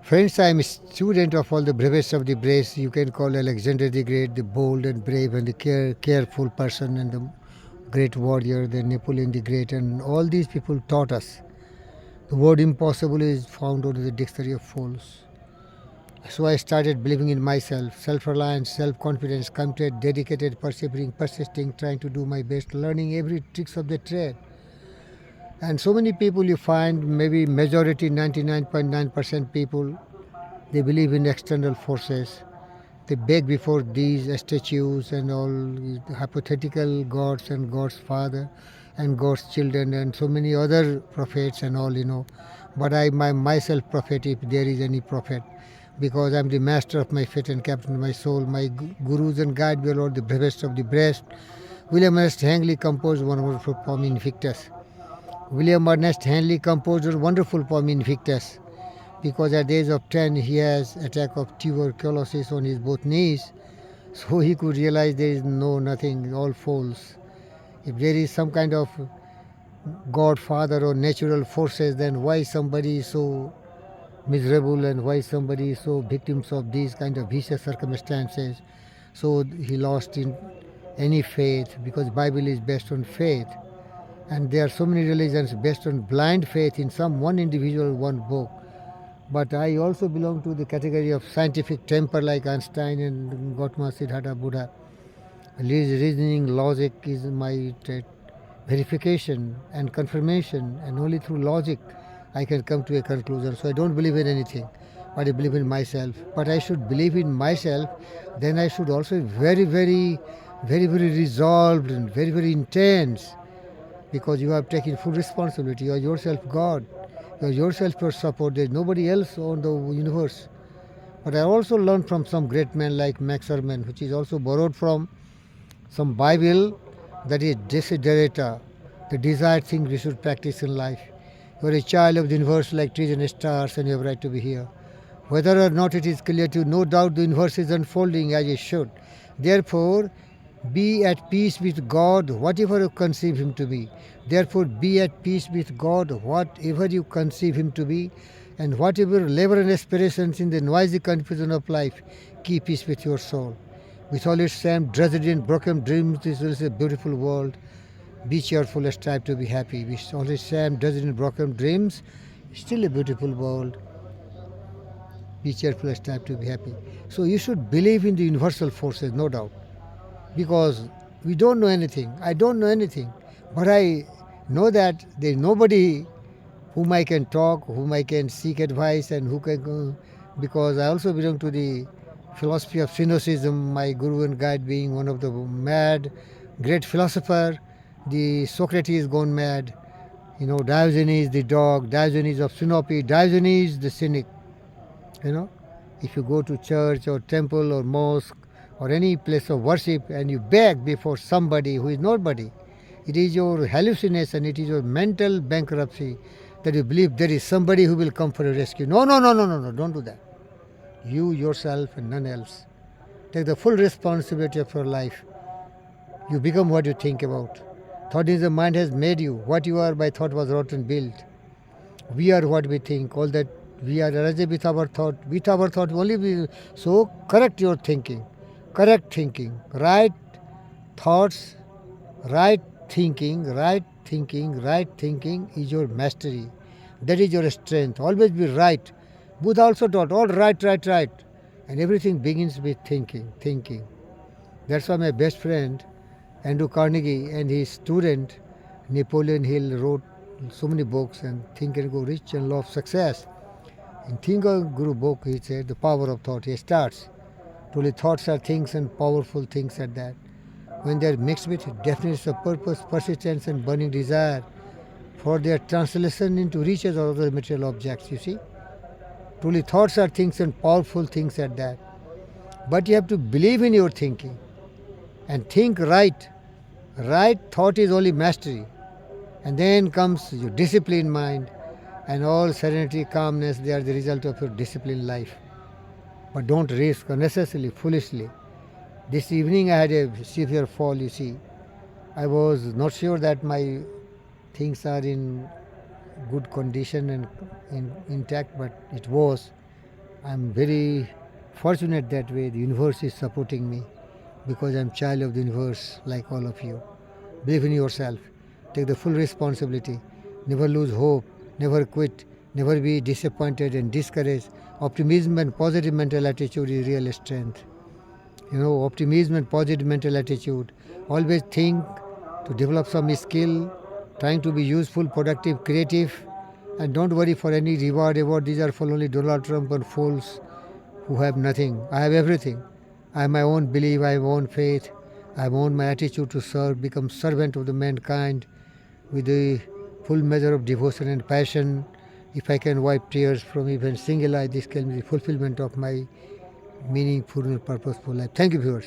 Friends, I am a student of all the bravest of the brave. You can call Alexander the Great, the bold and brave and the careful person, and the great warrior, the Napoleon the Great, and all these people taught us. The word impossible is found out in the dictionary of fools. So I started believing in myself, self-reliance, self-confidence, committed, dedicated, persevering, persisting, trying to do my best, learning every tricks of the trade. And so many people you find, maybe majority, 99.9% people, they believe in external forces. They beg before these statues and all hypothetical gods and God's father and God's children and so many other prophets and all. But I myself prophet if there is any prophet, because I'm the master of my fate and captain of my soul. My gurus and guide were all the bravest of the breast. William Ernest Henley composed one wonderful poem Invictus. William Ernest Henley composed a wonderful poem Invictus, because at the age of 10 he has attack of tuberculosis on his both knees, so he could realize there is nothing, all false. If there is some kind of godfather or natural forces, then why somebody is so miserable and why somebody is so victims of these kind of vicious circumstances? So he lost in any faith, because Bible is based on faith, and there are so many religions based on blind faith in some one individual, one book. But I also belong to the category of scientific temper like Einstein and Gautama Siddhartha Buddha. Reasoning, logic is my verification and confirmation, and only through logic I can come to a conclusion. So I don't believe in anything, but I believe in myself. But I should believe in myself, then I should also be very resolved and very intense, because you have taken full responsibility. You are yourself God. You are yourself your support. There is nobody else on the universe. But I also learned from some great men like Max Ehrmann, which is also borrowed from some Bible, that is desiderata, the desired thing we should practice in life. You are a child of the universe like trees and stars, and you have right to be here. Whether or not it is clear to you, no doubt the universe is unfolding as it should. Therefore, be at peace with God, whatever you conceive Him to be. Therefore, be at peace with God, whatever you conceive Him to be, and whatever labor and aspirations in the noisy confusion of life, keep peace with your soul. With all its same tragedy and broken dreams, this is a beautiful world. Be cheerful, strive to be happy. With all its same tragedy and broken dreams, still a beautiful world. Be cheerful, strive to be happy. So you should believe in the universal forces, no doubt, because we don't know anything. I don't know anything, but I know that there is nobody whom I can talk, whom I can seek advice, and who can go, because I also belong to the philosophy of Cynicism, my guru and guide being one of the mad, great philosopher. The Socrates gone mad. Diogenes the dog, Diogenes of Sinope, Diogenes the cynic. You know, if you go to church or temple or mosque or any place of worship and you beg before somebody who is nobody, it is your hallucination, it is your mental bankruptcy, that you believe there is somebody who will come for a rescue. No, no, no, no, no, no, don't do that. You, yourself, and none else. Take the full responsibility of your life. You become what you think about. Thought is the mind has made you. What you are by thought was wrought and built. We are what we think. All that we are arranged with our thought. With our thought only we. So correct your thinking. Correct thinking. Right thoughts, right thinking, right thinking, right thinking is your mastery. That is your strength. Always be right. Buddha also taught, all right, right, right. And everything begins with thinking, thinking. That's why my best friend, Andrew Carnegie, and his student, Napoleon Hill, wrote so many books, and Think and Go Rich and Law of Success. In Think and Guru book, he said, the power of thought. He starts. Truly thoughts are things and powerful things at that. When they are mixed with definiteness of purpose, persistence, and burning desire for their translation into riches or other material objects, you see. Truly thoughts are things and powerful things at that. But you have to believe in your thinking and think right. Right thought is only mastery. And then comes your disciplined mind, and all serenity, calmness, they are the result of your disciplined life. But don't risk unnecessarily, foolishly. This evening I had a severe fall, you see. I was not sure that my things are in good condition and intact, but it was. I'm very fortunate that way. The universe is supporting me because I'm child of the universe like all of you. Believe in yourself. Take the full responsibility. Never lose hope. Never quit. Never be disappointed and discouraged. Optimism and positive mental attitude is real strength. Optimism and positive mental attitude. Always think to develop some skill, trying to be useful, productive, creative, and don't worry for any reward. Award. These are for only Donald Trump and fools who have nothing. I have everything. I have my own belief, I have my own faith, I have own my attitude to serve, become servant of the mankind with a full measure of devotion and passion. If I can wipe tears from even single eye, this can be the fulfillment of my meaningful and purposeful life. Thank you, viewers.